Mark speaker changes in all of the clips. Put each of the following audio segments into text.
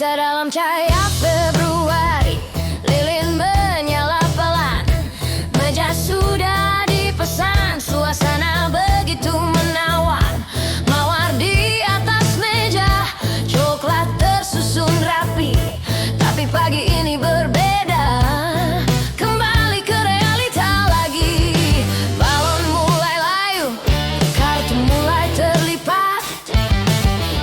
Speaker 1: Kita dalam cahaya Februari, lilin menyala pelan. Meja sudah dipesan, suasana begitu menawan. Mawar di atas meja, coklat tersusun rapi. Tapi pagi ini berbeda, kembali ke realita lagi. Balon mulai layu, kartu mulai terlipat.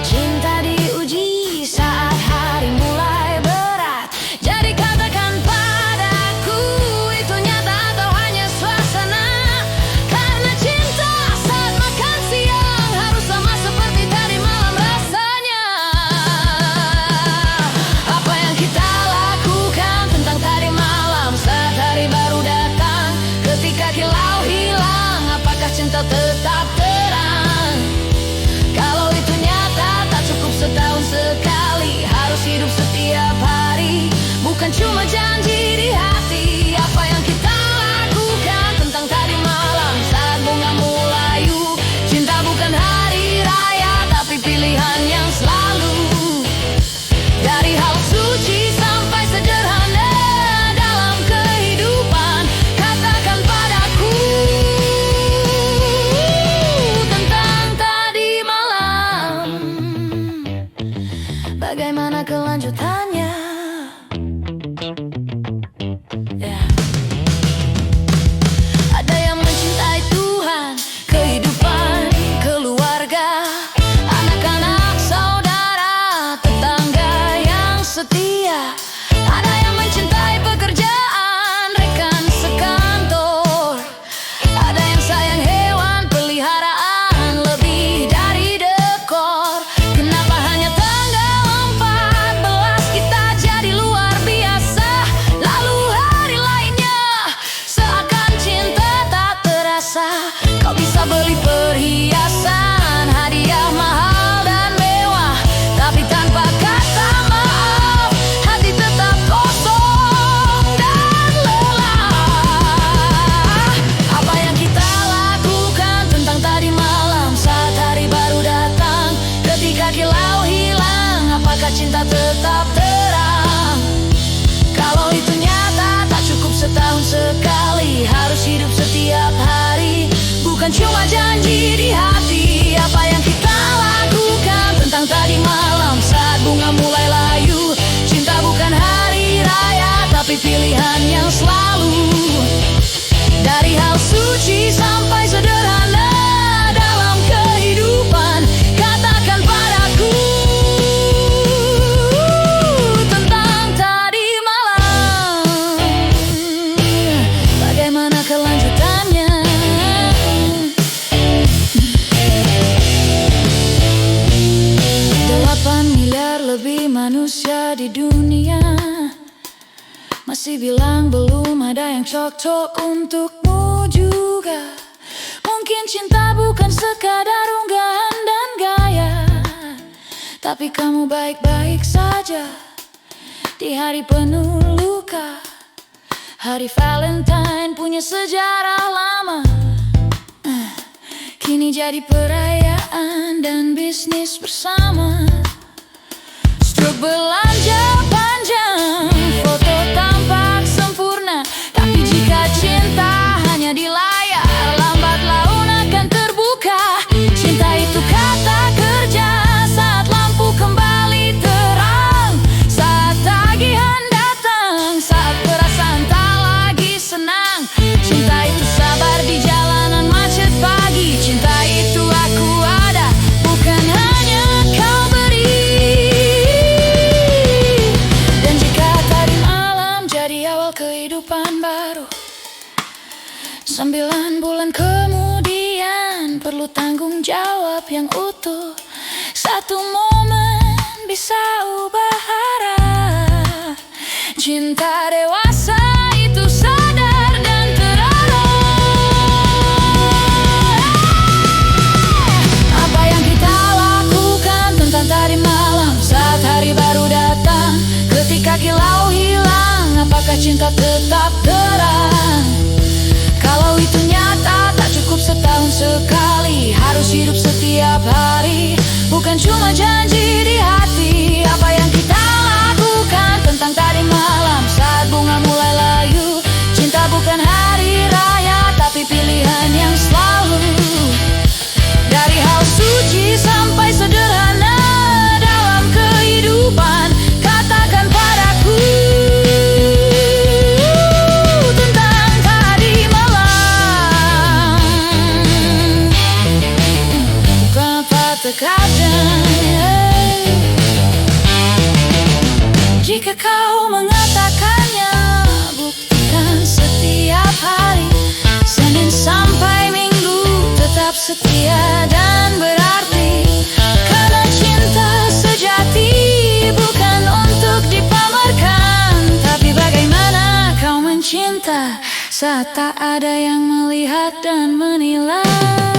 Speaker 1: Cinta diuji saat hari mulai berat. Jadi katakan padaku, itu nyata atau hanya suasana? Karena cinta saat makan siang harus sama seperti tadi malam rasanya. Apa yang kita lakukan tentang tadi malam saat hari baru datang? Ketika kilau hilang, apakah cinta tetap terang? Kalau itu nyata, tak cukup setahun sekali, harus hidup setiap hari, bukan cuma janji di hati. Apa yang kita lakukan tentang tadi malam saat bunga melayu? Cinta bukan hari raya, tapi pilihan yang selalu. Dari hal suci sampai sederhana dalam kehidupan, katakan padaku tentang tadi malam. Bagaimana kelanjutannya? Yeah. Ada yang mencintai Tuhan, kehidupan, keluarga, anak-anak, saudara, tetangga yang setia. Ada yang mencintai pekerjaan, rekan sekantor. Ada yang sayang hewan peliharaan lebih dari dekor. Kenapa hanya tanggal 14 kita jadi luar biasa, lalu hari lainnya seakan cinta tak terasa? Kau bisa beli perhiasan, hadiah mahal dan mewah, tapi tanpa kata maaf, hati tetap kosong dan lelah. Apa yang kita lakukan tentang tadi malam saat hari baru datang? Ketika kilau hilang, apakah cinta tetap terang? Kalau itu nyata, tak cukup setahun sekali, harus hidup setiap hari, bukan cuma janji di hati. Apa yang kita lakukan tentang tadi malam saat bunga mulai layu? Cinta bukan hari raya, tapi pilihan yang selalu. Dari hal suci sampai sederhana dalam kehidupan, katakan padaku tentang tadi malam. Bagaimana kelanjutannya? 8 miliar lebih manusia di dunia, masih bilang belum ada yang cocok untukmu juga. Mungkin cinta bukan sekadar unggahan dan gaya, tapi kamu baik-baik saja di hari penuh luka. Hari Valentine punya sejarah lama, kini jadi perayaan dan bisnis bersama. Struk belanja panjang, foto tampak sempurna, tapi jika cinta hanya di layar, lambat laun akan terbuka. Cinta itu kata kerja saat lampu kembali terang, saat tagihan datang, saat perasaan tak lagi senang. Cinta itu sabar di jalanan macet pagi. Cinta itu aku ada, bukan hanya kau beri. Dan jika tadi malam jadi awal kehidupan baru, 9 bulan kemudian perlu tanggung jawab yang utuh. Satu momen bisa ubah arah. Cinta dewasa itu sadar dan terarah. Apa yang kita lakukan tentang tadi malam saat hari baru datang? Ketika kilau hilang, apakah cinta tetap terang? Kalau itu nyata, tak cukup setahun sekali, harus hidup setiap hari, bukan cuma janji di hati. Apa yang kita lakukan terkadang. Jika kau mengatakannya, buktikan setiap hari, Senin sampai Minggu, tetap setia dan berarti. Karena cinta sejati bukan untuk dipamerkan, tapi bagaimana kau mencinta saat tak ada yang melihat dan menilai.